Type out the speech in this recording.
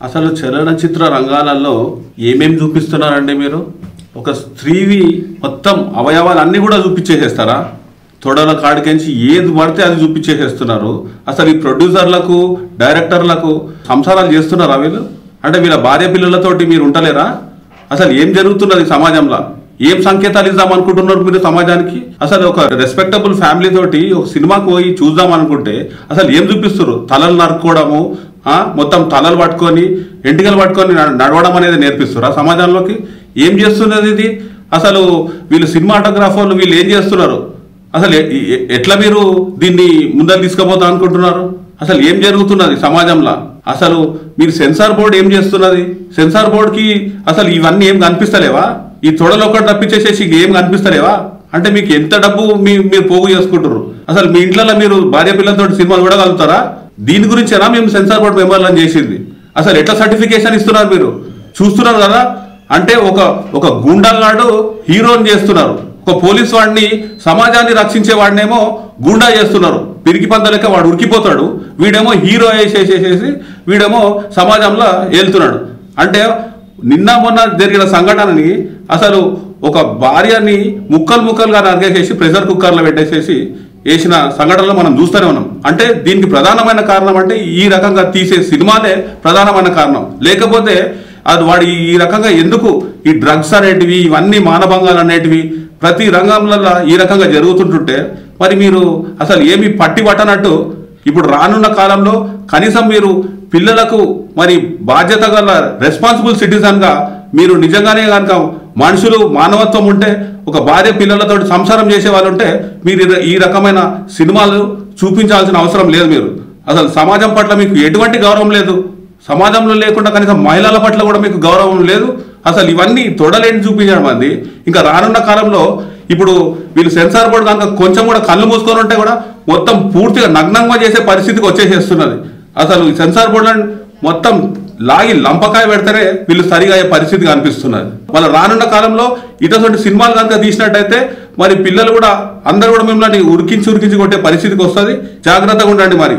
అసలు చలనచిత్ర రంగాలలో ఏమేమి చూపిస్తున్నారండి మీరు? ఒక స్త్రీవి మొత్తం అవయవాలు అన్నీ కూడా చూపించేసేస్తారా? తొడల కాడికించి ఏది పడితే అది చూపించేసేస్తున్నారు. అసలు ఈ ప్రొడ్యూసర్లకు డైరెక్టర్లకు సంసారాలు చేస్తున్నారా వీళ్ళు? అంటే వీళ్ళ భార్య పిల్లలతోటి మీరు ఉండలేరా? అసలు ఏం జరుగుతున్నది సమాజంలో? ఏం సంకేతాలు ఇద్దాం అనుకుంటున్నారు మీరు సమాజానికి? అసలు ఒక రెస్పెక్టబుల్ ఫ్యామిలీ తోటి ఒక సినిమాకి పోయి చూద్దాం అనుకుంటే అసలు ఏం చూపిస్తారు? తలలు నరుక్కోవడము, మొత్తం తలలు పట్టుకొని ఎంటికలు పట్టుకొని నడవడం అనేది నేర్పిస్తారా సమాజంలోకి? ఏం చేస్తున్నది ఇది? అసలు వీళ్ళు సినిమాటోగ్రాఫర్లు వీళ్ళు ఏం చేస్తున్నారు? అసలు ఎట్లా మీరు దీన్ని ముందర తీసుకుపోతా అనుకుంటున్నారు? అసలు ఏం జరుగుతున్నది సమాజంలో? అసలు మీరు సెన్సార్ బోర్డు ఏం చేస్తున్నది? సెన్సార్ బోర్డుకి అసలు ఇవన్నీ ఏం కనిపిస్తలేవా? ఈ తొడలు ఒకటి తప్పించేసేసి ఏం కనిపిస్తలేవా? అంటే మీకు ఎంత డబ్బు మీరు పోగు చేసుకుంటారు? అసలు మీ ఇంట్లో మీరు భార్య పిల్లలతో సినిమాలు చూడగలుగుతారా? దీని గురించేనా మేము సెన్సార్ బోర్డు మెంబర్లను చేసింది? అసలు ఎట్లా సర్టిఫికేషన్ ఇస్తున్నారు మీరు? చూస్తున్నారు కదా. అంటే ఒక గూండాగాడు హీరోని చేస్తున్నారు, ఒక పోలీస్ వాడిని సమాజాన్ని రక్షించే వాడినేమో గూండా చేస్తున్నారు. పిరికి పందలక వాడు ఉరికిపోతాడు, వీడేమో హీరో వేసేసేసి వీడేమో సమాజంలో వెళ్తున్నాడు. అంటే నిన్న మొన్న జరిగిన సంఘటనని అసలు ఒక భార్యని ముక్కలుగా నరికేసేసి ప్రెషర్ కుక్కర్లో పెట్టేసేసి వేసిన సంఘటనలు మనం చూస్తూనే ఉన్నాం. అంటే దీనికి ప్రధానమైన కారణం అంటే ఈ రకంగా తీసే సినిమాలే ప్రధానమైన కారణం. లేకపోతే అది వాడు ఈ రకంగా ఎందుకు ఈ డ్రగ్స్ అనేటివి ఇవన్నీ మానభంగాలు అనేటివి ప్రతి రంగంలో ఈ రకంగా జరుగుతుంటుంటే మరి మీరు అసలు ఏమి పట్టి పట్టనట్టు ఇప్పుడు రానున్న కాలంలో కనీసం మీరు పిల్లలకు మరి బాధ్యత గల రెస్పాన్సిబుల్ సిటిజన్గా మీరు నిజంగానే కనుక మనుషులు మానవత్వం ఉంటే ఒక భార్య పిల్లలతో సంసారం చేసే వాళ్ళు ఉంటే మీరు ఈ రకమైన సినిమాలు చూపించాల్సిన అవసరం లేదు. మీరు అసలు సమాజం పట్ల మీకు ఎటువంటి గౌరవం లేదు. సమాజంలో లేకుండా కనీసం మహిళల పట్ల కూడా మీకు గౌరవం లేదు. అసలు ఇవన్నీ తొడలేని చూపించడం అంది. ఇంకా రానున్న కాలంలో ఇప్పుడు వీళ్ళు సెన్సార్ బోర్డు కనుక కొంచెం కూడా కళ్ళు మూసుకొని ఉంటే కూడా మొత్తం పూర్తిగా నగ్నంగా చేసే పరిస్థితికి వచ్చేసేస్తున్నది. అసలు ఈ సెన్సార్ బోర్డులను మొత్తం లాగి లంపకాయ పెడితేనే వీళ్ళు సరిగా అయ్యే పరిస్థితి కనిపిస్తున్నది. వాళ్ళ రానున్న కాలంలో ఇటువంటి సినిమాలు కనుక తీసినట్టయితే మరి పిల్లలు కూడా అందరూ కూడా మిమ్మల్ని ఉరికించి కొట్టే పరిస్థితికి వస్తుంది. జాగ్రత్తగా ఉండండి మరి.